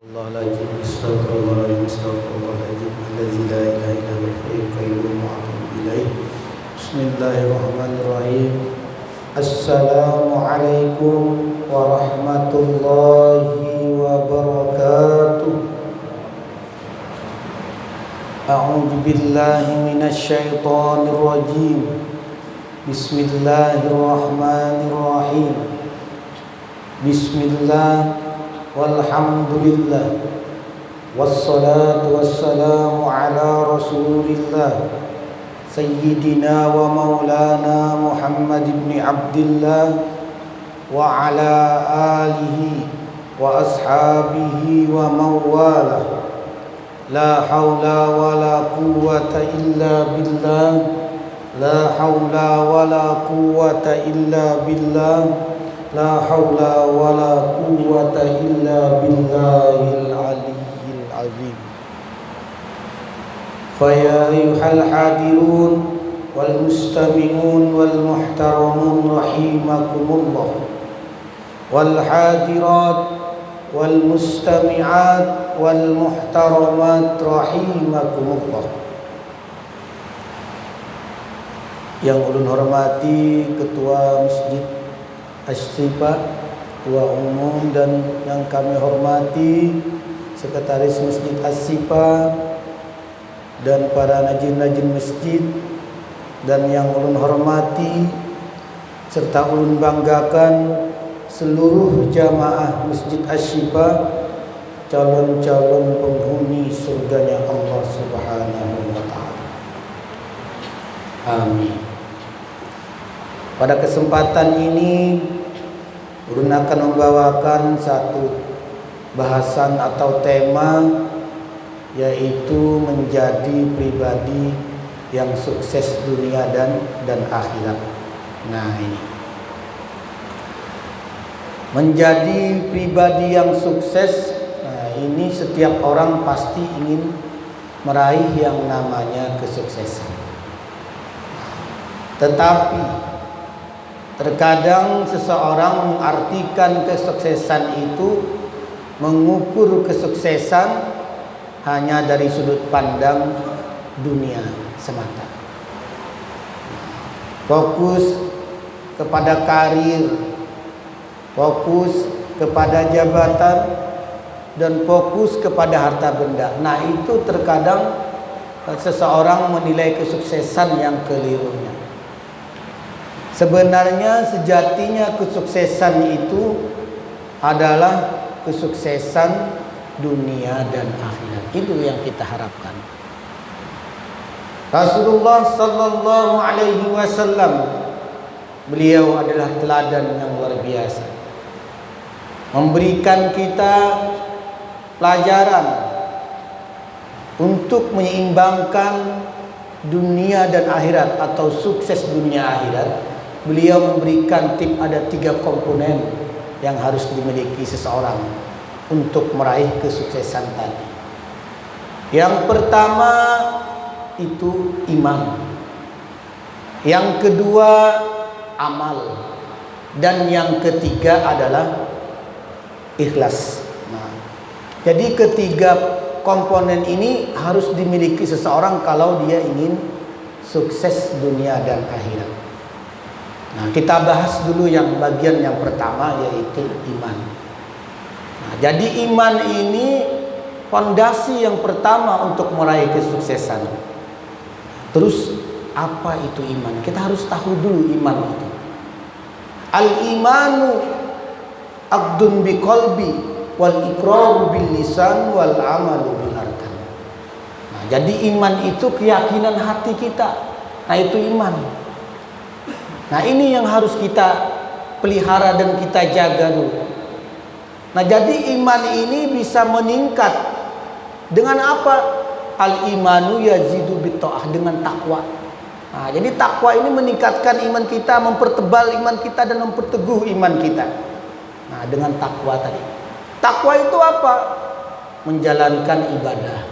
Astagfirullahaladzim, astagfirullahaladzim, astagfirullahaladzim, alladzi la ilaha illa huwal hayyul qayyum wa atubu ilaih. Bismillahirrahmanirrahim. Assalamualaikum warahmatullahi wabarakatuh. A'udzu billahi minasy syaithanir rajim. Bismillahirrahmanirrahim. Bismillah walhamdulillah wassalatu wassalamu ala rasulillah sayyidina wa maulana Muhammad ibn Abdillah wa ala alihi wa ashabihi wa mawalah. La hawla wa la quwwata illa billah. La hawla wa la quwwata illa billah. La haula wa la quwwata illa billahil aliyyil azim. Faya ayyuhal hadirun wal mustami'un wal muhtaramun rahimakumullah. Wal hadirat wal mustami'at wal muhtaramat rahimakumullah. Yang ulun hormati Ketua Masjid Asy-Syifa, Ketua Umum, dan yang kami hormati Sekretaris Masjid Asy-Syifa dan para najin-najin masjid, dan yang ulun hormati serta ulun banggakan seluruh jamaah Masjid Asy-Syifa, calon-calon penghuni surganya Allah Subhanahu wa taala. Amin. Pada kesempatan ini ulun akan membawakan satu bahasan atau tema, yaitu menjadi pribadi yang sukses dunia dan akhirat. Nah, ini menjadi pribadi yang sukses. Nah, ini setiap orang pasti ingin meraih yang namanya kesuksesan. Tetapi terkadang seseorang mengartikan kesuksesan itu, mengukur kesuksesan hanya dari sudut pandang dunia semata. Fokus kepada karir, fokus kepada jabatan, dan fokus kepada harta benda. Nah, itu terkadang seseorang menilai kesuksesan yang kelirunya. Sebenarnya sejatinya kesuksesan itu adalah kesuksesan dunia dan akhirat. Itu yang kita harapkan. Rasulullah sallallahu alaihi wasallam, beliau adalah teladan yang luar biasa, memberikan kita pelajaran untuk menyeimbangkan dunia dan akhirat atau sukses dunia akhirat. Beliau memberikan tip, ada 3 komponen yang harus dimiliki seseorang untuk meraih kesuksesan tadi. Yang pertama itu iman. Yang kedua amal. Dan yang ketiga adalah ikhlas. Nah, jadi ketiga komponen ini harus dimiliki seseorang kalau dia ingin sukses dunia dan akhirat. Nah, kita bahas dulu yang bagian yang pertama, yaitu iman. Nah, jadi iman ini fondasi yang pertama untuk meraih kesuksesan. Terus apa itu iman? Kita harus tahu dulu iman itu. Al-imanu aqdun biqalbi wal iqraru bil lisan wal amalu bil arkan. Nah, jadi iman itu keyakinan hati kita. Nah, itu iman. Nah, ini yang harus kita pelihara dan kita jaga dulu. Nah, jadi iman ini bisa meningkat dengan apa? Al-imanu yazidu bitta'ah, dengan takwa. Nah, jadi takwa ini meningkatkan iman kita, mempertebal iman kita dan memperteguh iman kita. Nah, dengan takwa tadi. Takwa itu apa? Menjalankan ibadah.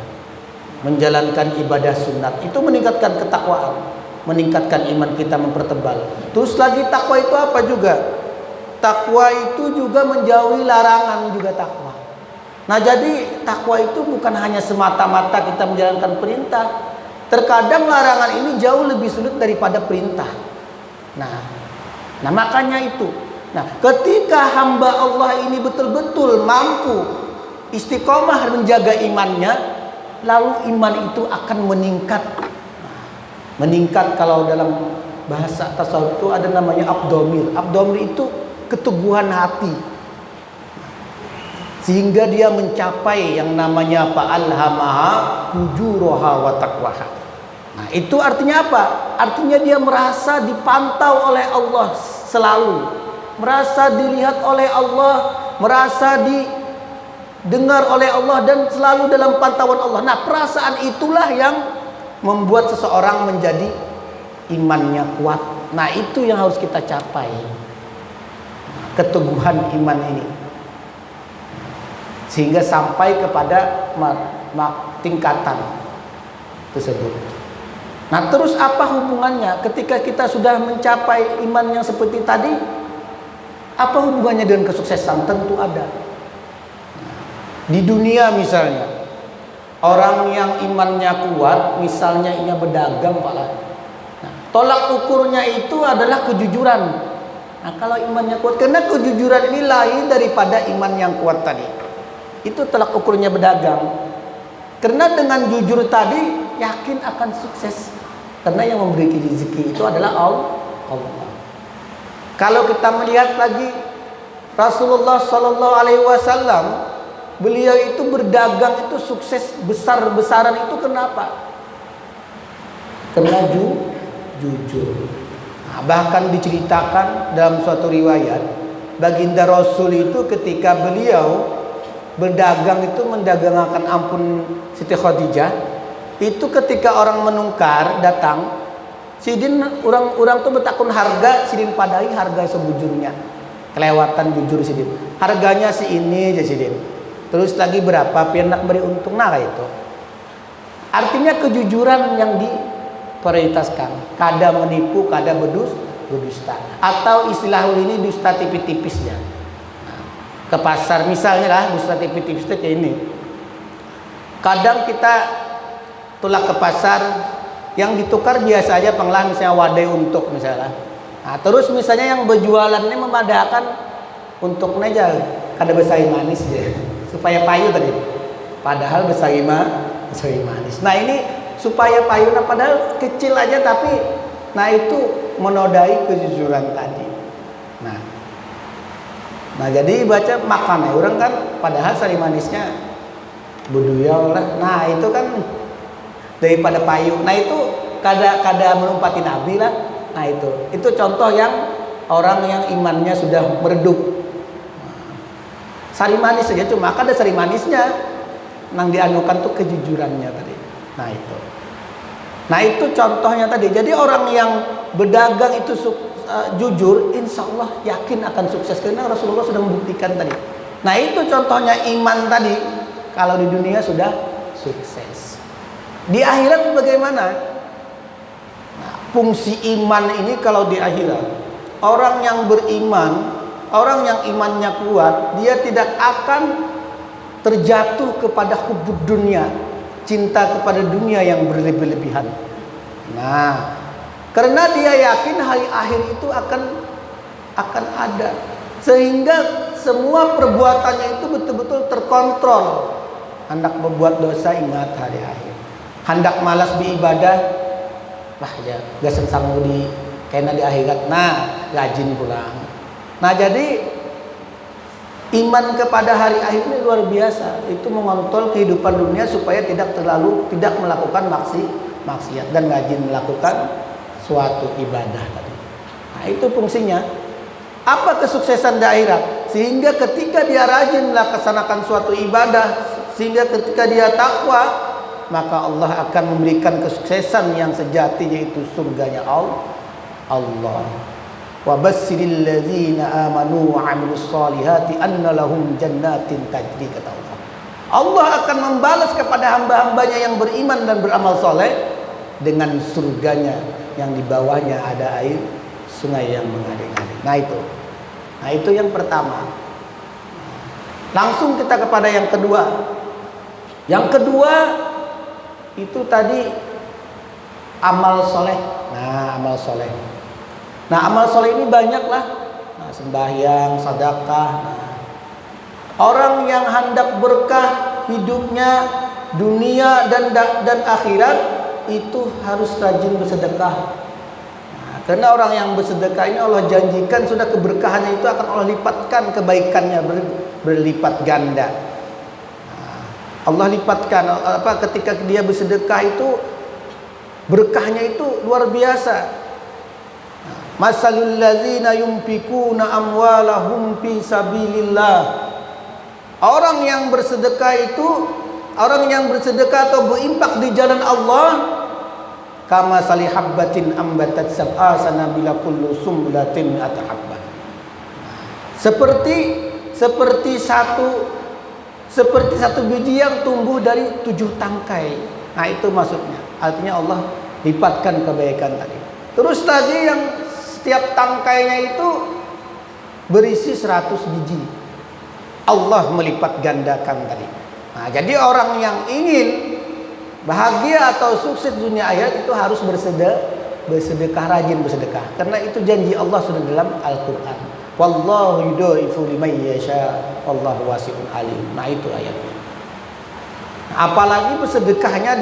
Menjalankan ibadah sunat. Itu meningkatkan ketakwaan, meningkatkan iman kita, mempertebal. Terus lagi takwa itu apa juga? Takwa itu juga menjauhi larangan juga takwa. Nah, jadi takwa itu bukan hanya semata-mata kita menjalankan perintah. Terkadang larangan ini jauh lebih sulit daripada perintah. Nah makanya itu. Nah, ketika hamba Allah ini betul-betul mampu istiqomah menjaga imannya, lalu iman itu akan meningkat. Meningkat kalau dalam bahasa tasawuf itu ada namanya abdomir. Abdomir itu keteguhan hati. Sehingga dia mencapai yang namanya apa? Alhamaha fujuraha wa taqwaha. Nah, itu artinya apa? Artinya dia merasa dipantau oleh Allah selalu. Merasa dilihat oleh Allah, merasa didengar oleh Allah dan selalu dalam pantauan Allah. Nah, perasaan itulah yang membuat seseorang menjadi imannya kuat. Nah, itu yang harus kita capai. Keteguhan iman ini. Sehingga sampai kepada tingkatan tersebut. Nah, terus apa hubungannya ketika kita sudah mencapai iman yang seperti tadi? Apa hubungannya dengan kesuksesan? Tentu ada. Di dunia misalnya, orang yang imannya kuat, misalnya ia berdagang, Pak. Nah, tolak ukurnya itu adalah kejujuran. Nah, kalau imannya kuat, karena kejujuran ini lain daripada iman yang kuat tadi. Itu tolak ukurnya berdagang. Karena dengan jujur tadi, yakin akan sukses. Karena yang memberi rezeki itu adalah Allah. Kalau kita melihat lagi Rasulullah Shallallahu Alaihi Wasallam, beliau itu berdagang itu sukses besar-besaran itu kenapa? Karena jujur. Nah, bahkan diceritakan dalam suatu riwayat, baginda Rasul itu ketika beliau berdagang itu mendagangkan ampun Siti Khadijah, itu ketika orang menungkar datang, sidin orang tuh bertakun harga, sidin padai harga sebujurnya. Kelewatan jujur sidin. Harganya si ini aja sidin. Terus lagi berapa pianak beri untung, nah itu. Artinya kejujuran yang diprioritaskan. Kada menipu, kada berdusta. Atau istilah ini dusta tipis-tipisnya. Nah, ke pasar misalnya lah dusta tipis-tipis itu kayak ini. Kadang kita tulak ke pasar, yang ditukar biasa aja penglah misalnya wadai untuk misalnya. Nah, terus misalnya yang berjualan ini memadakan untuknya aja kada besari manis ya, supaya payu tadi. Padahal besari manis. Nah, ini supaya payu, nah padahal kecil aja tapi nah itu menodai kejujuran tadi. Nah jadi baca makannya orang kan padahal sari manisnya buduyau lah. Nah itu kan daripada payu. Nah itu kada menumpati Nabi lah. Nah itu contoh yang orang yang imannya sudah meredup. Sari manis saja cuma kada sari manisnya, nang dianukan tuh kejujurannya tadi. Nah itu contohnya tadi. Jadi orang yang berdagang itu jujur, insya Allah yakin akan sukses karena Rasulullah sudah membuktikan tadi. Nah itu contohnya iman tadi. Kalau di dunia sudah sukses, di akhirat bagaimana? Nah, fungsi iman ini kalau di akhirat, orang yang beriman, orang yang imannya kuat, dia tidak akan terjatuh kepada hubud dunia, cinta kepada dunia yang berlebih-lebihan. Nah, karena dia yakin hari akhir itu akan ada, sehingga semua perbuatannya itu betul-betul terkontrol. Hendak berbuat dosa ingat hari akhir. Hendak malas beribadah, wah ya gasen sangudi kena di akhirat. Nah, rajin pulang. Nah, jadi iman kepada hari akhir ini luar biasa. Itu mengontrol kehidupan dunia supaya tidak melakukan maksiat dan rajin melakukan suatu ibadah tadi. Nah, itu fungsinya. Apa kesuksesan di akhirat? Sehingga ketika dia rajin melaksanakan suatu ibadah, sehingga ketika dia takwa, maka Allah akan memberikan kesuksesan yang sejati, yaitu surganya Allah. Wa basyiril ladzina amanu wa 'amilus solihati anna lahum jannatin tajri, kata Allah. Allah akan membalas kepada hamba-hambanya yang beriman dan beramal soleh dengan surganya yang di bawahnya ada air sungai yang mengalir. Nah itu yang pertama. Langsung kita kepada yang kedua. Yang kedua itu tadi amal soleh. Nah, amal soleh. Nah, amal soleh ini banyak lah. Nah, sembahyang, sedekah. Nah, orang yang hendak berkah hidupnya, dunia dan akhirat, itu harus rajin bersedekah. Nah, karena orang yang bersedekah ini Allah janjikan sudah keberkahannya itu akan Allah lipatkan, kebaikannya berlipat ganda. Nah, Allah lipatkan ketika dia bersedekah itu berkahnya itu luar biasa. Masalul ladzina yunfikuna amwalahum fi sabilillah. Orang yang bersedekah itu, orang yang bersedekah atau berinfak di jalan Allah, kama salihabbatin ambatat sab'a sanabila kullu sumbulatin mi'ata habbah. Seperti satu biji yang tumbuh dari 7 tangkai. Nah, itu maksudnya. Artinya Allah lipatkan kebaikan tadi. Terus tadi yang setiap tangkainya itu berisi 100 biji. Allah melipat gandakan tadi. Nah, jadi orang yang ingin bahagia atau sukses dunia akhirat itu harus bersedekah, rajin bersedekah. Karena itu janji Allah sudah dalam Al-Qur'an. Wallahu yudaifu liman yasha wallahu wasi'un alim. Nah, itu ayatnya. Apalagi bersedekahnya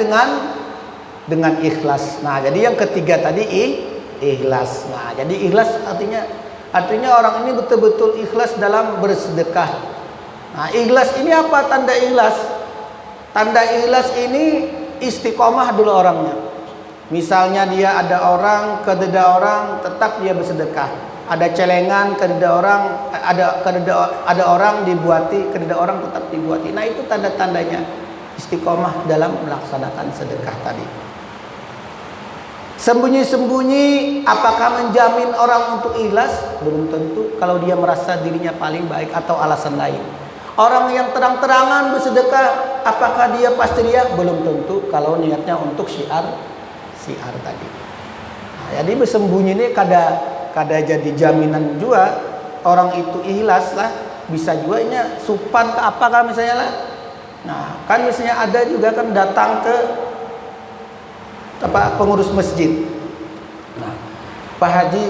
dengan ikhlas. Nah, jadi yang ketiga tadi ikhlas. Nah, jadi ikhlas artinya orang ini betul-betul ikhlas dalam bersedekah. Nah, ikhlas ini apa tanda ikhlas? Tanda ikhlas ini istiqomah dulu orangnya. Misalnya dia ada orang, kededa orang, tetap dia bersedekah. Ada celengan, kededa orang, ada orang dibuati, kededa orang tetap dibuati. Nah, itu tanda-tandanya istiqomah dalam melaksanakan sedekah tadi. Sembunyi-sembunyi apakah menjamin orang untuk ikhlas? Belum tentu kalau dia merasa dirinya paling baik atau alasan lain. Orang yang terang-terangan bersedekah, apakah dia pasti dia? Belum tentu kalau niatnya untuk syiar tadi. Nah, jadi bersembunyi ini kada jadi jaminan juga orang itu ikhlas lah. Bisa juga ini supan ke apakah misalnya lah. Nah, kan misalnya ada juga kan datang ke pengurus masjid. Nah, Pak Haji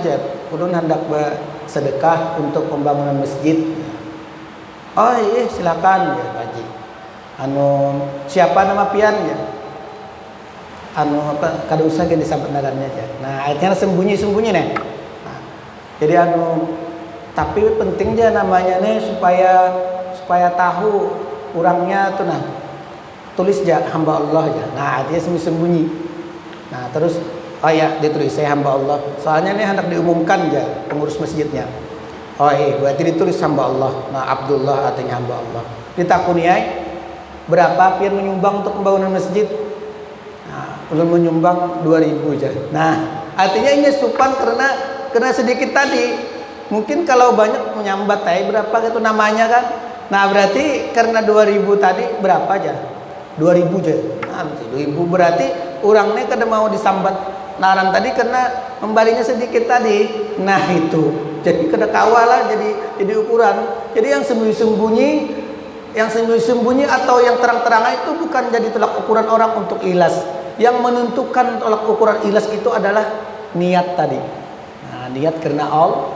ulun hendak bersedekah untuk pembangunan masjid. Oh iya, silakan ya Pak Haji. Siapa nama pian ya? Kada usah gini sampai nalarnya aja. Nah, akhirnya sembunyi-sembunyi nih. Nah, jadi tapi penting aja namanya nih supaya tahu orangnya tuh nah. Tulis aja hamba Allah aja. Nah, artinya sembunyi-sembunyi. Nah, terus oh ya ditulis saya hamba Allah. Soalnya ini hendak diumumkan aja pengurus masjidnya. Oh iya, berarti ditulis hamba Allah. Nah, Abdullah artinya hamba Allah. Ditakuni berapa pian menyumbang untuk pembangunan masjid? Nah, ulun menyumbang 2.000 aja. Nah, artinya ini supan karena sedikit tadi. Mungkin kalau banyak menyambat berapa gitu namanya kan. Nah, berarti karena 2.000 tadi berapa aja? 2.000 aja. Nah, 2.000 berarti orangnya kada mau disambat naran tadi karena membalinya sedikit tadi. Nah, itu. Jadi kada kawal lah jadi ukuran. Jadi yang sembunyi atau yang terang-terangan itu bukan jadi tolak ukuran orang untuk ikhlas. Yang menentukan tolak ukuran ikhlas itu adalah niat tadi. Nah, niat karena Allah.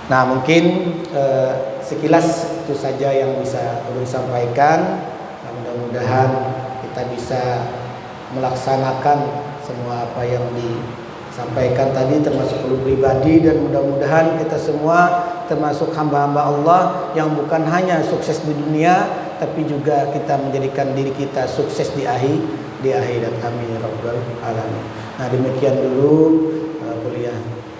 Nah, mungkin sekilas itu saja yang bisa ulun sampaikan. Nah, mudah-mudahan kita bisa melaksanakan semua apa yang disampaikan tadi, termasuk ulun pribadi, dan mudah-mudahan kita semua termasuk hamba-hamba Allah yang bukan hanya sukses di dunia, tapi juga kita menjadikan diri kita sukses di akhirat. Amin ya rabbal alamin. Nah, demikian dulu kuliah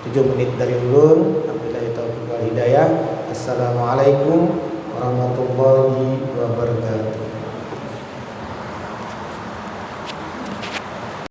7 menit dari ulun. Wabillahi taufiq wal hidayah. Assalamualaikum warahmatullahi wabarakatuh.